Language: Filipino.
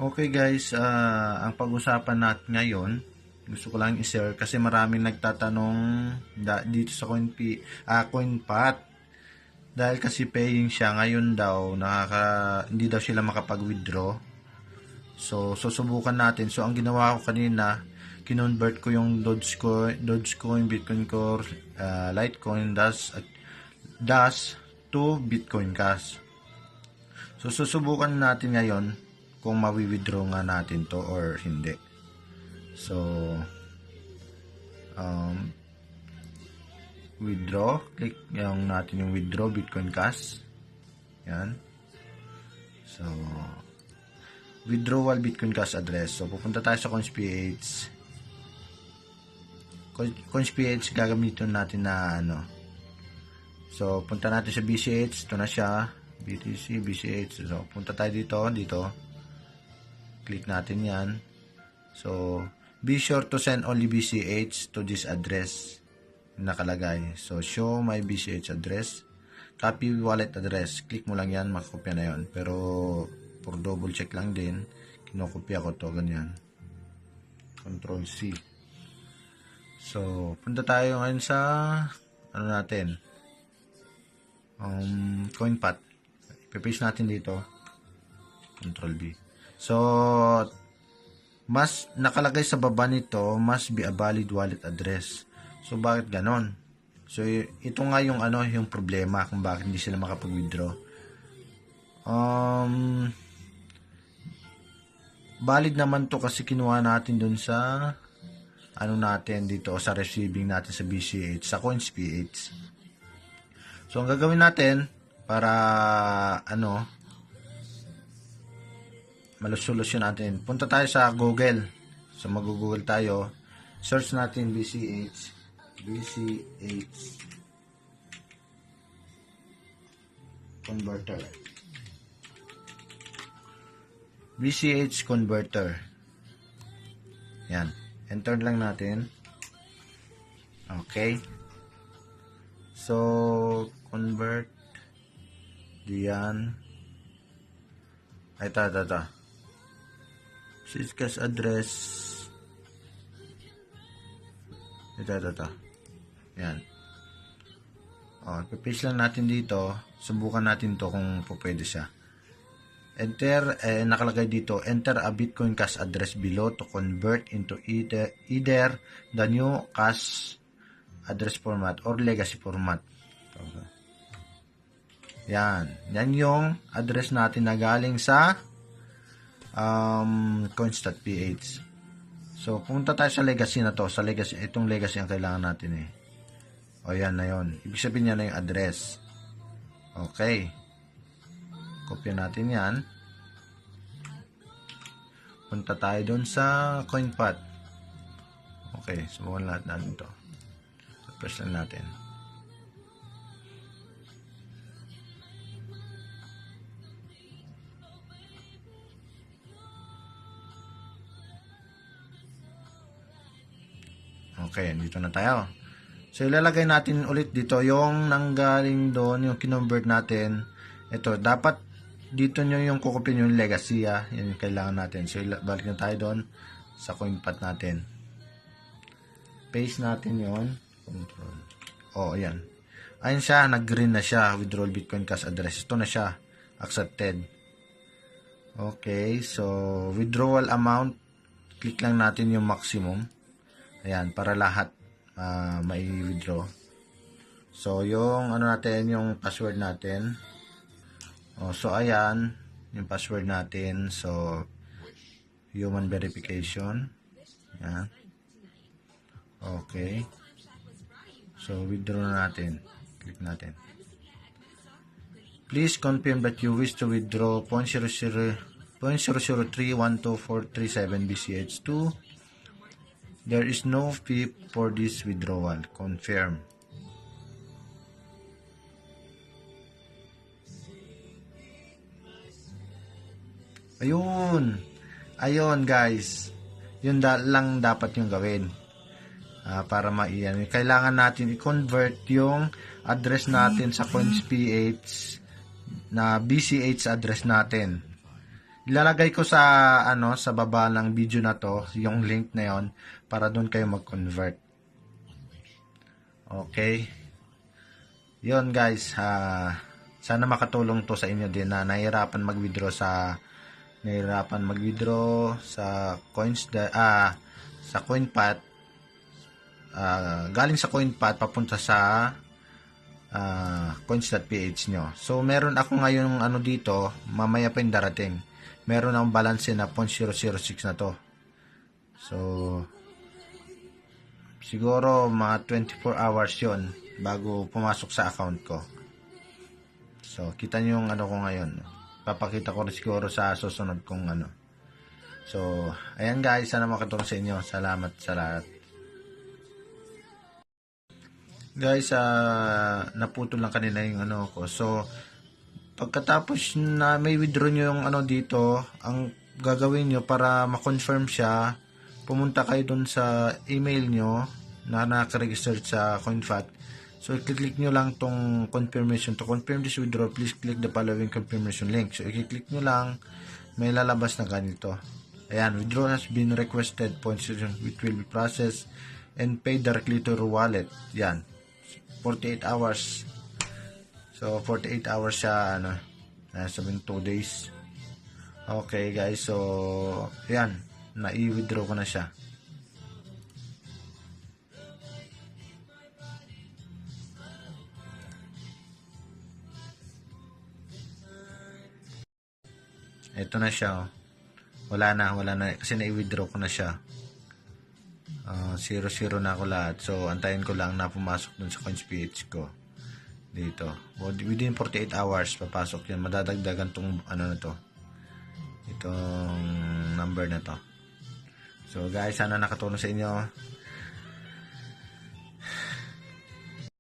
Okay guys, ang pag-usapan natin ngayon, gusto ko lang i-share kasi maraming nagtatanong dito sa CoinPat. Dahil kasi paying siya ngayon daw, hindi daw sila makapag-withdraw. So, susubukan natin. So, ang ginawa ko kanina, kinonvert ko yung Dogecoin, Bitcoin Core, Litecoin, Dash to Bitcoin Cash. So, susubukan natin ngayon kung mawi-withdraw nga natin to or hindi. So, withdraw, click natin yung withdraw Bitcoin Cash. Yan. So, withdrawal Bitcoin Cash address. So, pupunta tayo sa CoinPH. CoinPH gagamitin natin na So, punta natin sa BCH. Ito na siya. BTC, BCH. So, punta tayo dito. Click natin yan. So, be sure to send only BCH to this address. Nakalagay. So, show my BCH address. Copy wallet address. Click mo lang yan. Makakopya na yan. Pero, for double check lang din, kinokopya ko to ganyan. Control C. So, punta tayo ngayon sa natin. CoinPat. Ipapaste natin dito. Control B. So, mas nakalagay sa baba nito, must be a valid wallet address. So, bakit ganon? So, ito nga yung yung problema kung bakit hindi sila makapag-withdraw. Valid naman to kasi kinuha natin dun sa natin dito sa receiving natin sa BCH, sa CoinPH. So, ang gagawin natin para malusolusyon natin. Punta tayo sa Google. So, mag-google tayo. Search natin BCH converter. BCH converter. Yan. Enter lang natin. Okay. So, convert. Diyan. Ay, ito. Cash address. Ito. Yan. Paste lang natin dito. Subukan natin to kung pwede siya. Enter, nakalagay dito, enter a Bitcoin Cash address below to convert into either the new cash address format or legacy format. Yan. Yan yung address natin na galing sa coins.ph. So, pumunta tayo sa legacy na to. Sa legacy, itong legacy ang kailangan natin O, yan na yun. Ibig sabihin niya na yung address. Okay. Kopya natin yan. Punta tayo doon sa CoinPat. Okay. Subukan lahat natin ito. Press lang natin. Okay, dito na tayo. So, ilalagay natin ulit dito yung nanggaling doon, yung kinonvert natin. Ito, dapat dito nyo yung kukupin yung legacy, Yan yung kailangan natin. So, balik na tayo doon sa CoinPat natin. Paste natin yon. Control. Ayan. Ayun siya, nag-green na siya. Withdrawal Bitcoin Cash address. Ito na siya. Accepted. Okay, so, withdrawal amount. Click lang natin yung maximum. Ayan, para lahat mai-withdraw. So, yung natin, yung password natin. So, ayan, yung password natin. So, human verification. Ayan. Okay. So, withdraw na natin. Click natin. Please confirm that you wish to withdraw 0.003124337 BCH to. There is no fee for this withdrawal. Confirm. Ayun guys. Yun lang dapat yung gawin. Para maiyan. Kailangan natin i-convert yung address natin sa CoinPH na BCH address natin. Ilalagay ko sa sa baba ng video na to, yung link na yon para doon kayo mag-convert. Okay? Yon guys, sana makatulong to sa inyo din na nahihirapan mag-withdraw sa sa CoinPat, galing sa CoinPat papunta sa coins.ph nyo. So meron ako ngayon dito, mamaya pa yung darating. Meron akong balance na 0.006 na to. So siguro mga 24 hours yon bago pumasok sa account ko. So kita nyo yung ko ngayon. Papakita ko rin siguro sa susunod kong So ayan guys, sana makatulong sa inyo. Salamat sa lahat. Guys, naputol lang kanina yung ko. So pagkatapos na may withdraw nyo yung dito, ang gagawin nyo para ma-confirm siya, pumunta kayo dun sa email nyo na nakaregister sa CoinFat. So, i-click nyo lang tong confirmation. To confirm this withdrawal, please click the following confirmation link. So, i-click nyo lang, may lalabas na ganito. Ayan, withdrawal has been requested. Points which will be processed and paid directly to your wallet. Yan, 48 hours. So, 48 hours siya, sabihin 2 days. Okay, guys. So, yan. Na-i-withdraw ko na siya. Ito na siya. Wala na. Kasi na-i-withdraw ko na siya. 0-0 na ako lahat. So, antayin ko lang na pumasok dun sa CoinsPH ko. Dito. Within 48 hours, papasok yan. Madadagdagan tong na to. Itong number na to. So guys, sana nakatulong sa inyo.